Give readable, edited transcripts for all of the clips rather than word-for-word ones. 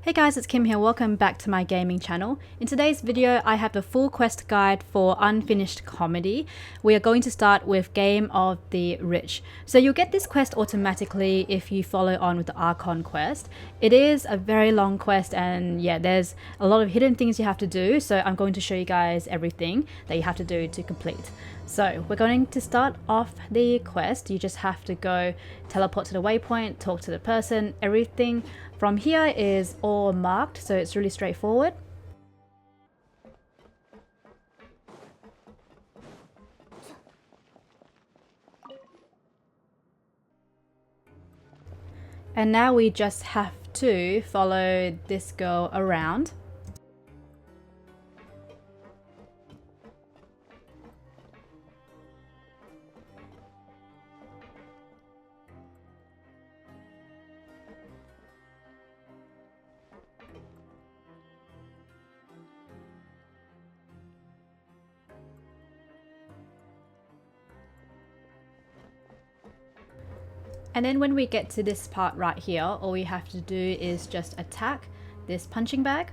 Hey guys, it's Kim here. Welcome back to my gaming channel. In today's video, I have the full quest guide for Unfinished Comedy. We are going to start with Game of the Rich. So you'll get this quest automatically if you follow on with the Archon quest. It is a very long quest and yeah, there's a lot of hidden things you have to do. So I'm going to show you guys everything that you have to do to complete. So we're going to start off the quest. You just have to go teleport to the waypoint, talk to the person, everything from here is all marked, so it's really straightforward. And now we just have to follow this girl around. And then when we get to this part right here, all we have to do is just attack this punching bag.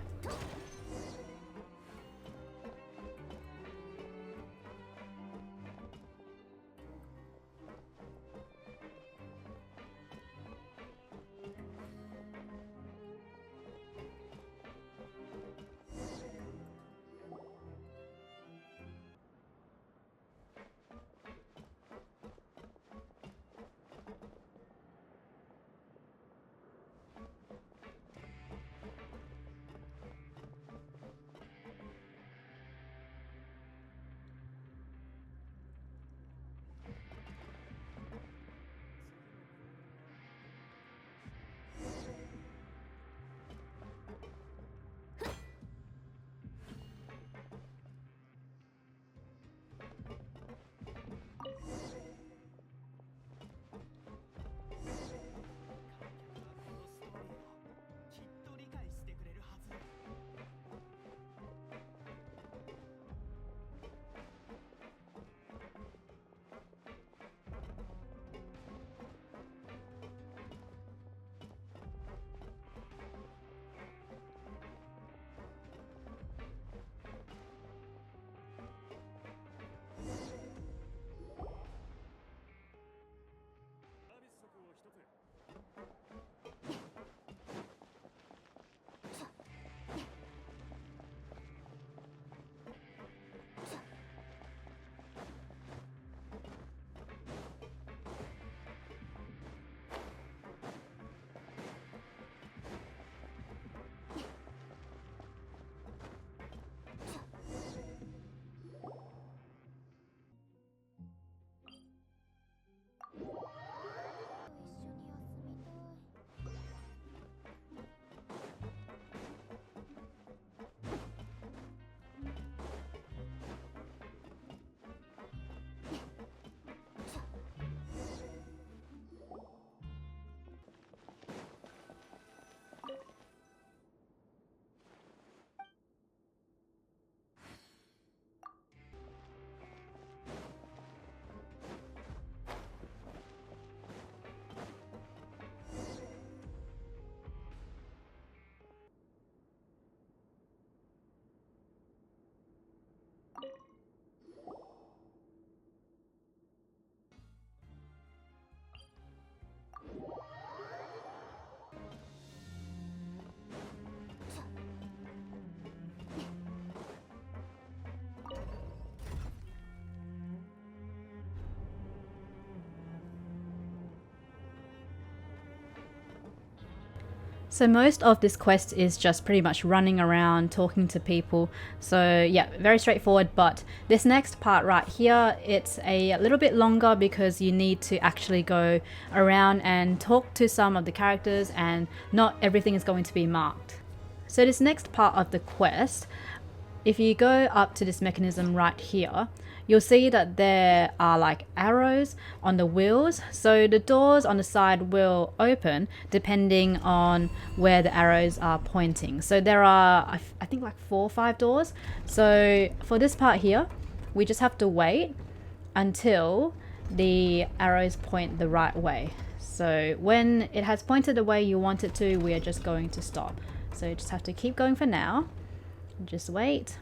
So most of this quest is just pretty much running around, talking to people. So yeah, very straightforward, but this next part right here, it's a little bit longer because you need to actually go around and talk to some of the characters and not everything is going to be marked. So this next part of the quest, if you go up to this mechanism right here, you'll see that there are like arrows on the wheels. So the doors on the side will open depending on where the arrows are pointing. So there are, I think like 4 or 5 doors. So for this part here, we just have to wait until the arrows point the right way. So when it has pointed the way you want it to, we are just going to stop. So you just have to keep going for now. Just wait.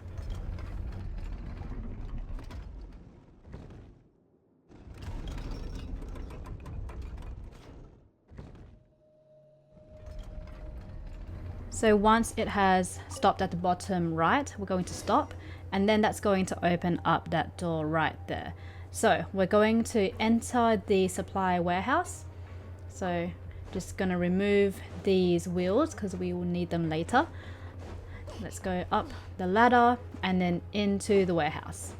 So once it has stopped at the bottom right, we're going to stop, and then that's going to open up that door right there. So we're going to enter the supply warehouse. So just gonna remove these wheels because we will need them later. Let's go up the ladder and then into the warehouse.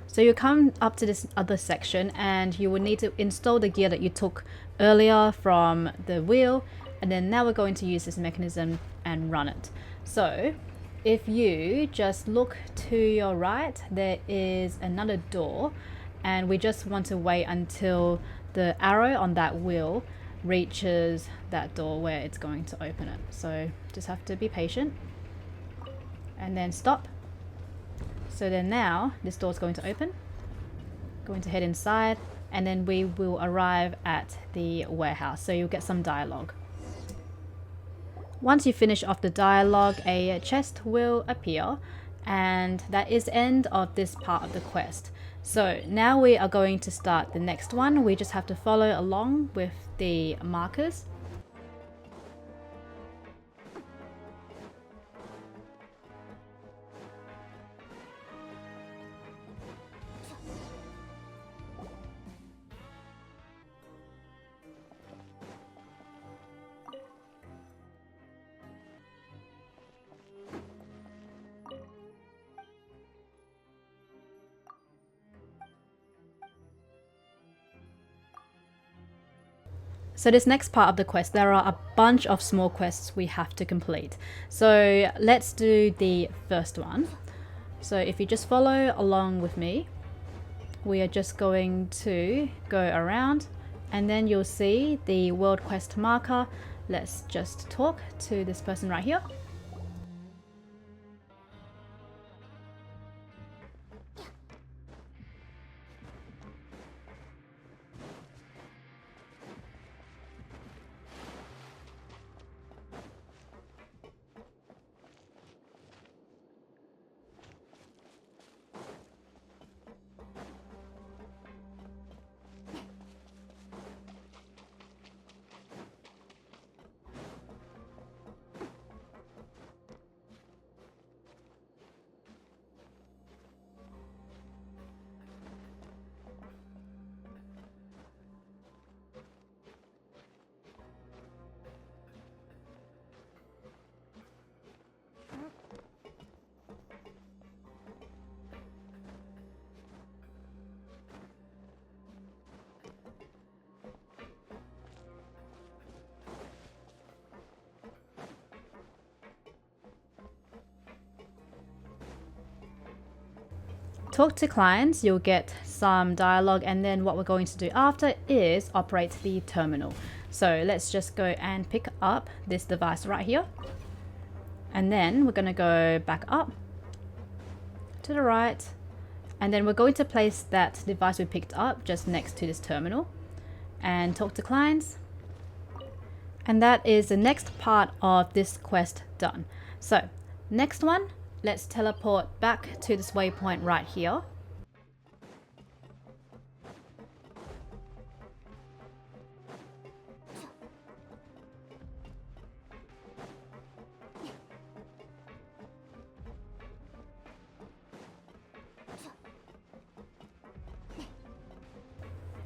So you come up to this other section and you will need to install the gear that you took earlier from the wheel, and then now we're going to use this mechanism and run it. So if you just look to your right, there is another door, and we just want to wait until the arrow on that wheel reaches that door where it's going to open it. So just have to be patient and then stop. So then now this door is going to open, going to head inside, and then we will arrive at the warehouse. So you'll get some dialogue. Once you finish off the dialogue, a chest will appear, and that is the end of this part of the quest. So now we are going to start the next one. We just have to follow along with the markers. So this next part of the quest, there are a bunch of small quests we have to complete. So let's do the first one. So if you just follow along with me, we are just going to go around, and then you'll see the world quest marker. Let's just talk to this person right here. Talk to clients, you'll get some dialogue, and then what we're going to do after is operate the terminal. So let's just go and pick up this device right here, and then we're going to go back up to the right, and then we're going to place that device we picked up just next to this terminal and talk to clients. And that is the next part of this quest done. So next one, let's teleport back to this waypoint right here.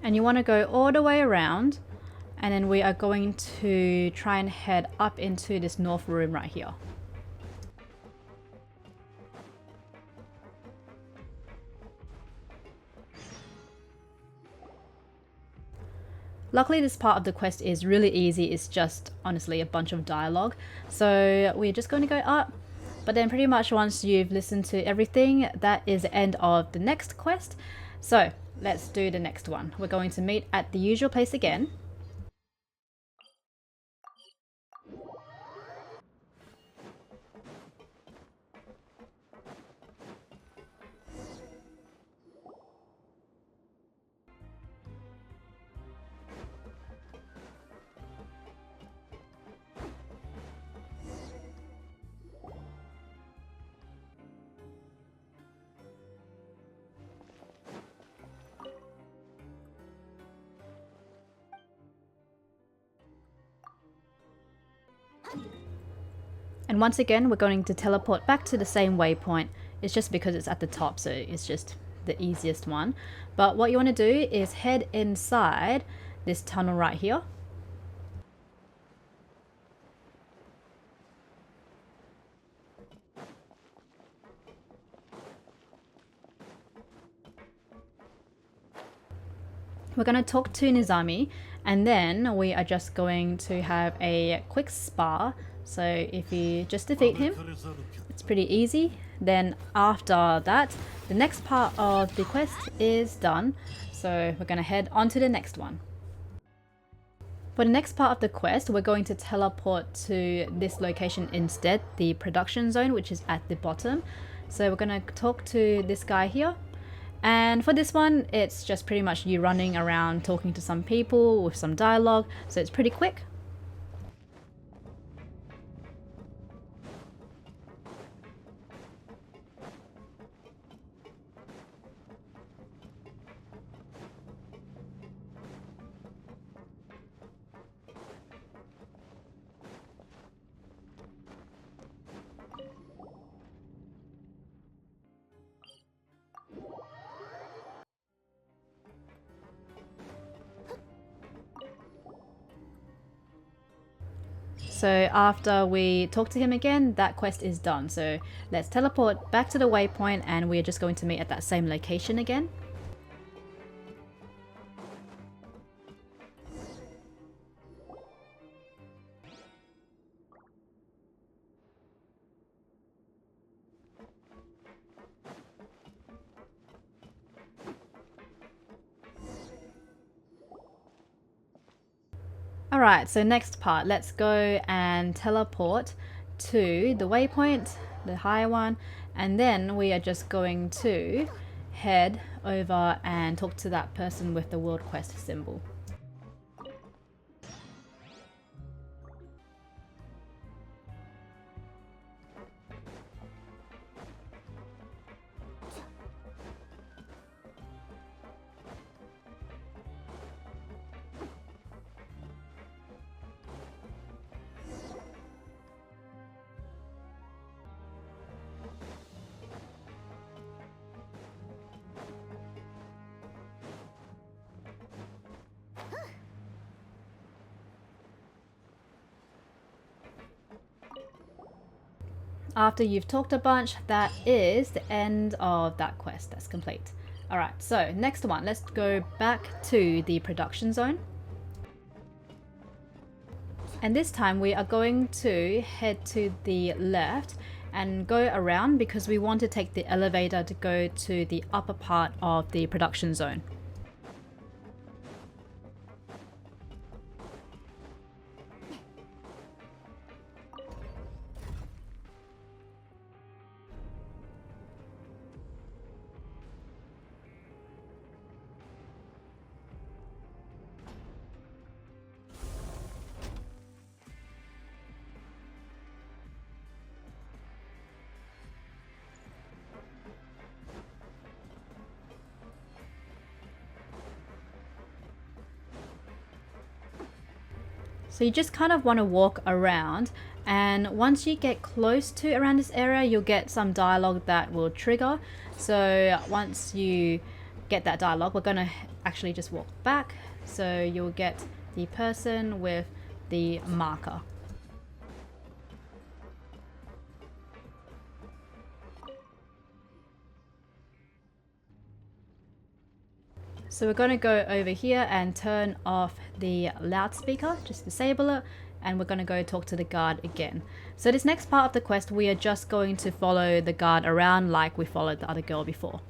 And you want to go all the way around, and then we are going to try and head up into this north room right here. Luckily, this part of the quest is really easy. It's just honestly a bunch of dialogue. So we're just going to go up, but then pretty much once you've listened to everything, that is the end of the next quest. So let's do the next one. We're going to meet at the usual place again. And once again, we're going to teleport back to the same waypoint. It's just because it's at the top, so it's just the easiest one. But what you want to do is head inside this tunnel right here. We're going to talk to Nizami, and then we are just going to have a quick spar. So if you just defeat him, it's pretty easy. Then after that, the next part of the quest is done. So we're going to head on to the next one. For the next part of the quest, we're going to teleport to this location instead, the production zone, which is at the bottom. So we're going to talk to this guy here. And for this one, it's just pretty much you running around talking to some people with some dialogue, so it's pretty quick. So after we talk to him again, that quest is done. So let's teleport back to the waypoint, and we're just going to meet at that same location again. Alright, so next part, let's go and teleport to the waypoint, the higher one, and then we are just going to head over and talk to that person with the world quest symbol. After you've talked a bunch, that is the end of that quest. That's complete. Alright, so next one, let's go back to the production zone. And this time we are going to head to the left and go around because we want to take the elevator to go to the upper part of the production zone. So you just kind of want to walk around, and once you get close to around this area, you'll get some dialogue that will trigger. So once you get that dialogue, we're going to actually just walk back. So you'll get the person with the marker. So we're going to go over here and turn off the loudspeaker, just disable it, and we're going to go talk to the guard again. So this next part of the quest, we are just going to follow the guard around like we followed the other girl before.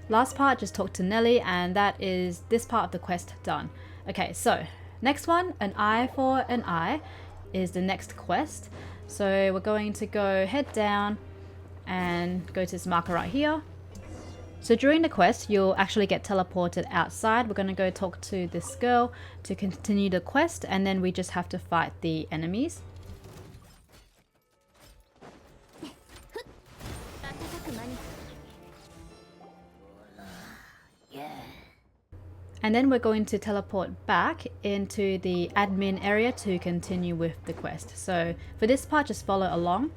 Last part, just talk to Nelly, and that is this part of the quest done. Okay, so next one, an eye for an eye, is the next quest. So we're going to go head down and go to this marker right here. So during the quest, you'll actually get teleported outside. We're going to go talk to this girl to continue the quest, and then we just have to fight the enemies. And then we're going to teleport back into the admin area to continue with the quest. So for this part, just follow along.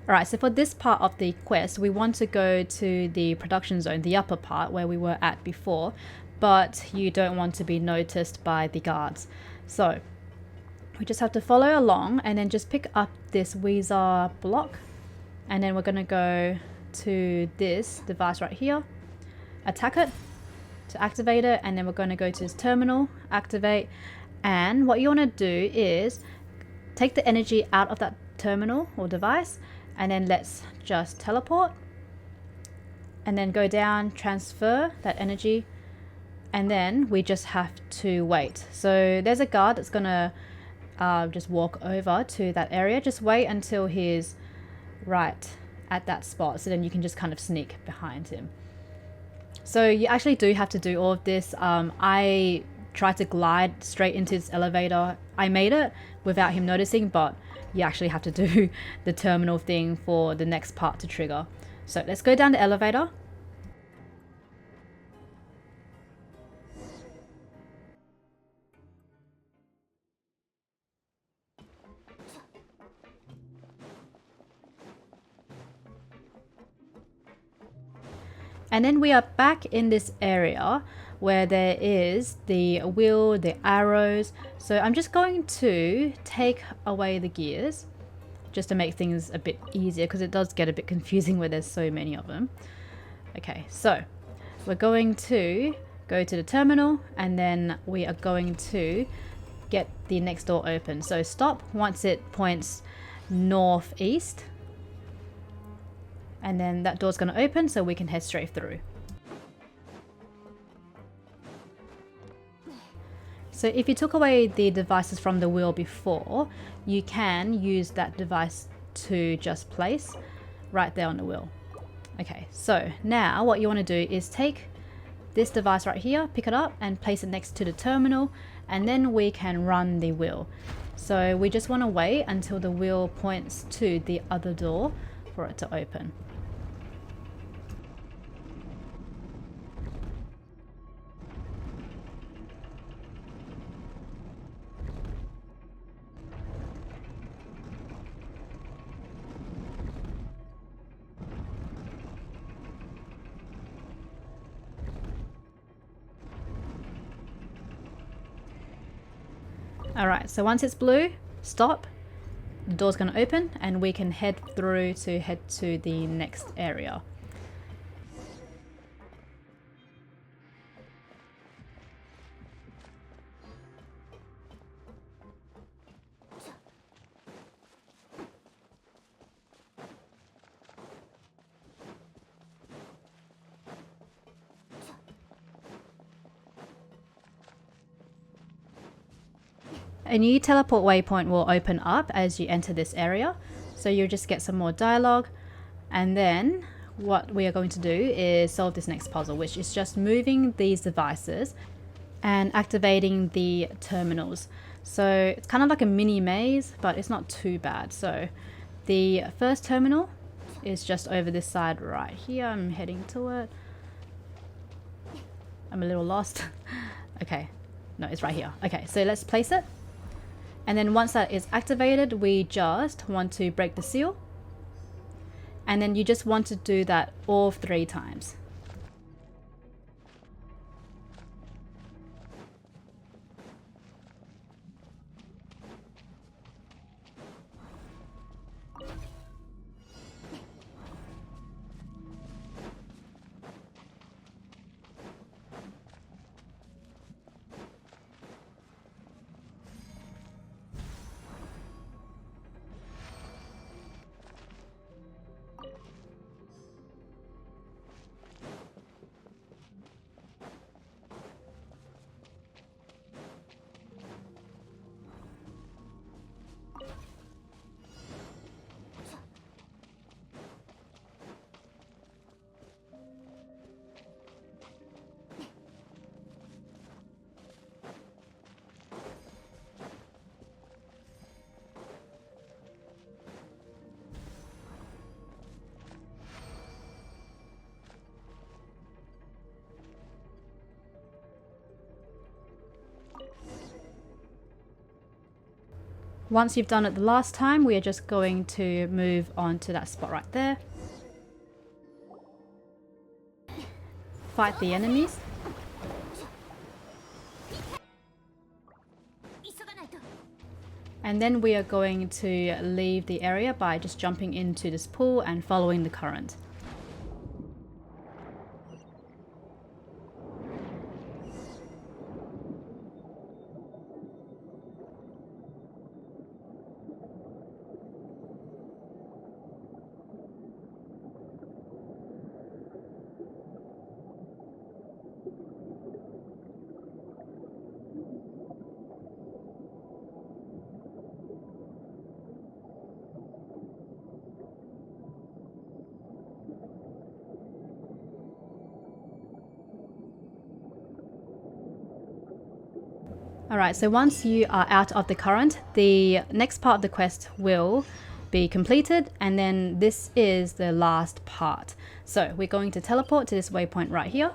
Alright, so for this part of the quest, we want to go to the production zone, the upper part where we were at before, but you don't want to be noticed by the guards. So we just have to follow along and then just pick up this Weezer block, and then we're going to go to this device right here, attack it to activate it, and then we're going to go to this terminal, activate, and what you want to do is take the energy out of that terminal or device, and then let's just teleport and then go down, transfer that energy, and then we just have to wait. So there's a guard that's gonna just walk over to that area. Just wait until he's right at that spot, so then you can just kind of sneak behind him. So you actually do have to do all of this. I tried to glide straight into this elevator. I made it without him noticing, but you actually have to do the terminal thing for the next part to trigger. So let's go down the elevator. And then we are back in this area where there is the wheel, the arrows. So I'm just going to take away the gears just to make things a bit easier, because it does get a bit confusing where there's so many of them. Okay, so we're going to go to the terminal, and then we are going to get the next door open. So stop once it points northeast, and then that door's going to open so we can head straight through. So if you took away the devices from the wheel before, you can use that device to just place right there on the wheel. Okay, so now what you want to do is take this device right here, pick it up and place it next to the terminal, and then we can run the wheel. So we just want to wait until the wheel points to the other door for it to open. Alright, so once it's blue, stop, the door's going to open and we can head through to head to the next area. A new teleport waypoint will open up as you enter this area, so you'll just get some more dialogue, and then what we are going to do is solve this next puzzle, which is just moving these devices and activating the terminals. So it's kind of like a mini maze, but it's not too bad. So the first terminal is just over this side right here. I'm heading to it. I'm a little lost. Okay, no, it's right here. Okay, so let's place it. And then once that is activated, we just want to break the seal. And then you just want to do that all 3 times. Once you've done it the last time, we are just going to move on to that spot right there. Fight the enemies. And then we are going to leave the area by just jumping into this pool and following the current. Alright, so once you are out of the current, the next part of the quest will be completed, and then this is the last part. So we're going to teleport to this waypoint right here.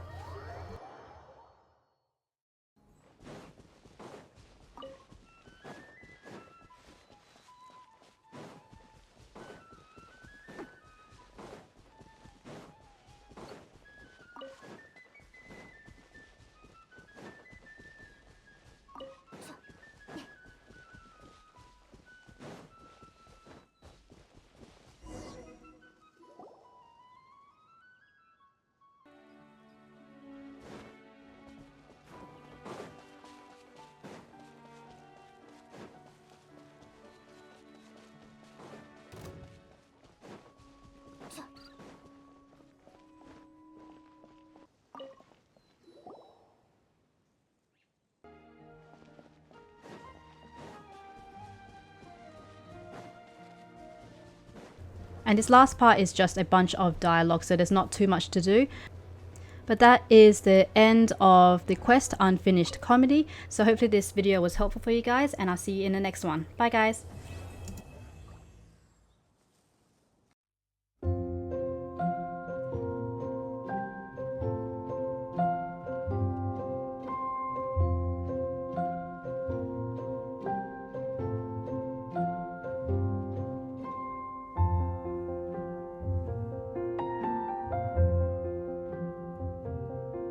And this last part is just a bunch of dialogue, so there's not too much to do. But that is the end of the quest Unfinished Comedy. So hopefully this video was helpful for you guys, and I'll see you in the next one. Bye guys!